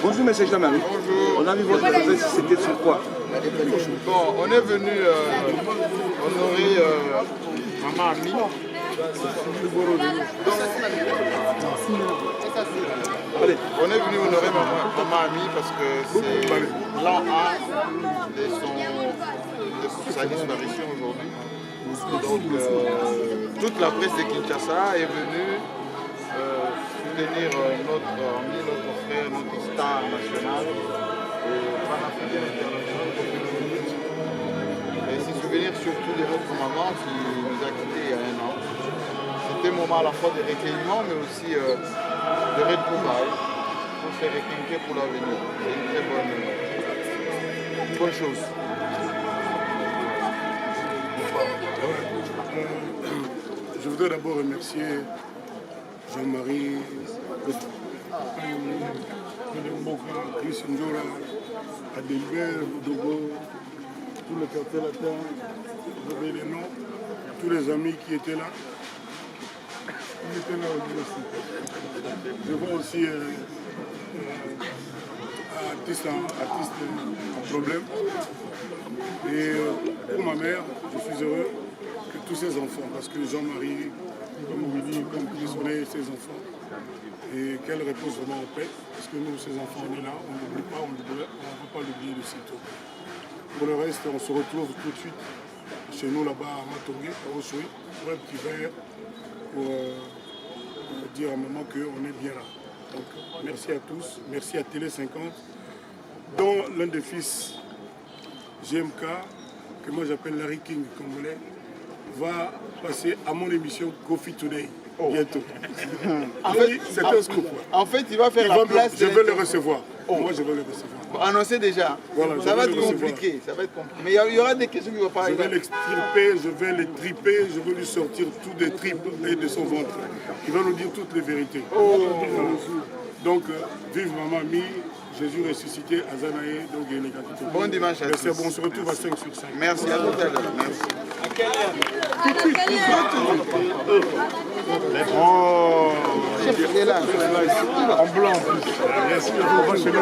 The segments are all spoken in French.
Bonjour, monsieur Jean-Marie. Bonjour. On a vu votre présence, c'était sur quoi? Bon, on est venu honorer Maman Ami. On est venu honorer Maman Ami parce que c'est l'an 1 de sa disparition aujourd'hui. Donc, toute la presse de Kinshasa est venue soutenir notre ami, notre frère, notre star national et panafricain international. Et se souvenir surtout de notre maman qui nous a quittés il y a 1 an. C'était un moment à la fois de recueillement mais aussi de retrouvailles pour se requinquer pour l'avenir. C'est une très bonne chose. Je voudrais d'abord remercier Jean-Marie, Chris Ndjora, Adelbert, Dogo, tout le quartier latin, vous avez les noms, tous les amis qui étaient là. Ils étaient là aussi. Je vois aussi artiste en problème. Et pour ma mère, je suis heureux que tous ces enfants, parce que Jean-Marie, comme Willy, comme Chris, on est ses enfants. Et qu'elle repose vraiment en paix, parce que nous, ces enfants, on est là, on n'oublie pas, on ne peut pas l'oublier de sitôt. Pour le reste, on se retrouve tout de suite chez nous là-bas à Matongé, à Ossoui, pour un petit verre, pour dire à maman qu'on est bien là. Donc, merci à tous, merci à Télé 50, dont l'un des fils, GMK, que moi j'appelle Larry King congolais, va passer à mon émission Coffee Today bientôt. En fait, c'est un scoop. En fait, il va faire la place. Je vais le recevoir. Moi, je vais le recevoir. Annoncé déjà. Voilà, ça va être compliqué. Ça va être compliqué. Mais il y aura des questions qui vont pas arriver. Je vais l'extirper, je vais les triper, je vais lui sortir tout des tripes et de son ventre. Il va nous dire toutes les vérités. Donc, vive Maman Mi, Jésus ressuscité, Azanaé, donc il y a une gratitude. Bon dimanche à tous. Merci, on se retrouve à 5 sur 5. Merci, à tout à l'heure. Merci. À quelle heure? Oh, il est là. En blanc en plus. Merci, on va chez nous.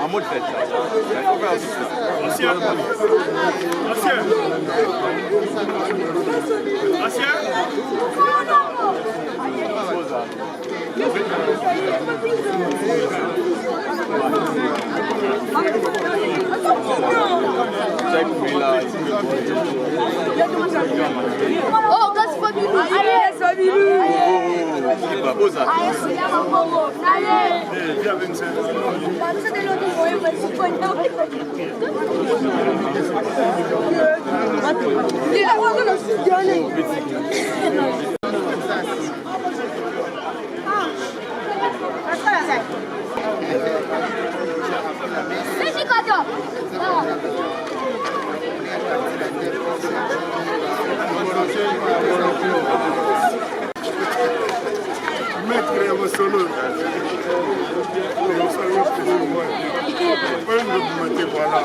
En mode fête. Ancien. Oh, that's Fabilou. Allez, Fabilou. Maître Yamosolo. Voilà.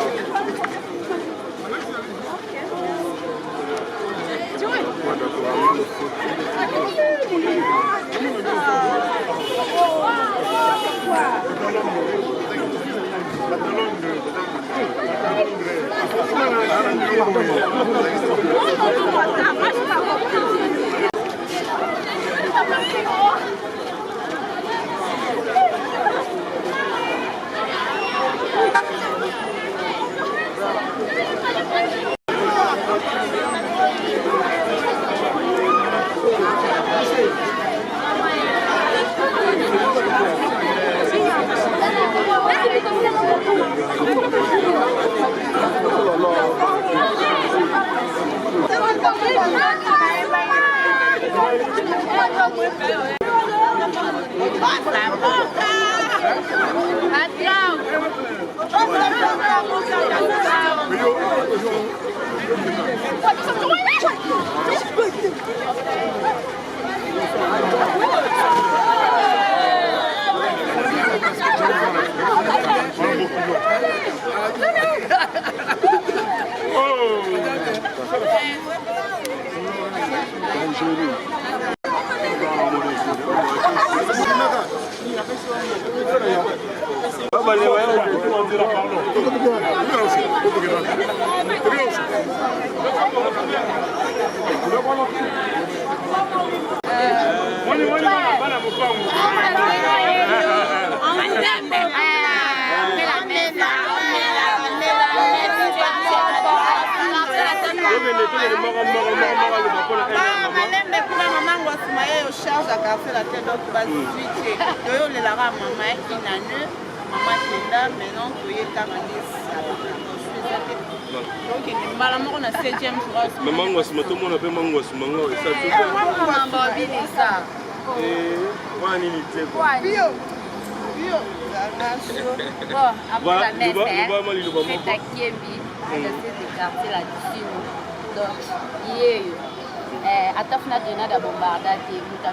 atafuna grenade bombarda te muta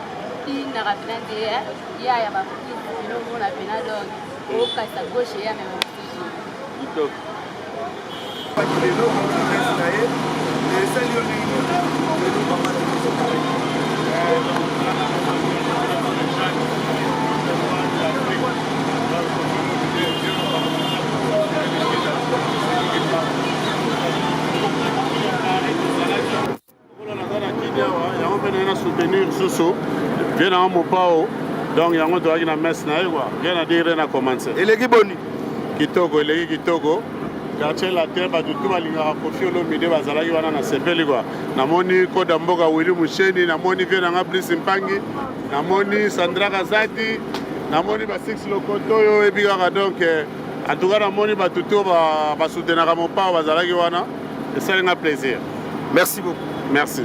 na pena te ya ya ba no mona pena donc o kasa gauche ya même Kitoko. soutenir Soso, bien à mon pao, donc il y a un doigt qui n'a messe na quoi, bien à dire rien à commencer. Et les Giboni Kitoko, les Kitoko, quartier la terre, bah tout va l'inga profil au milieu, bah ça là qui va na sepeli quoi. Na moni Kodamboga Willy Moucheni, na moni bien à Brice Mpangi, na moni Sandra Kazati, na moni bah Six Lokotoyo et puis donc en tout cas na moni bah tout va soutenir à mon pao, bah ça là qui va na, et ça un plaisir. Merci beaucoup. Merci.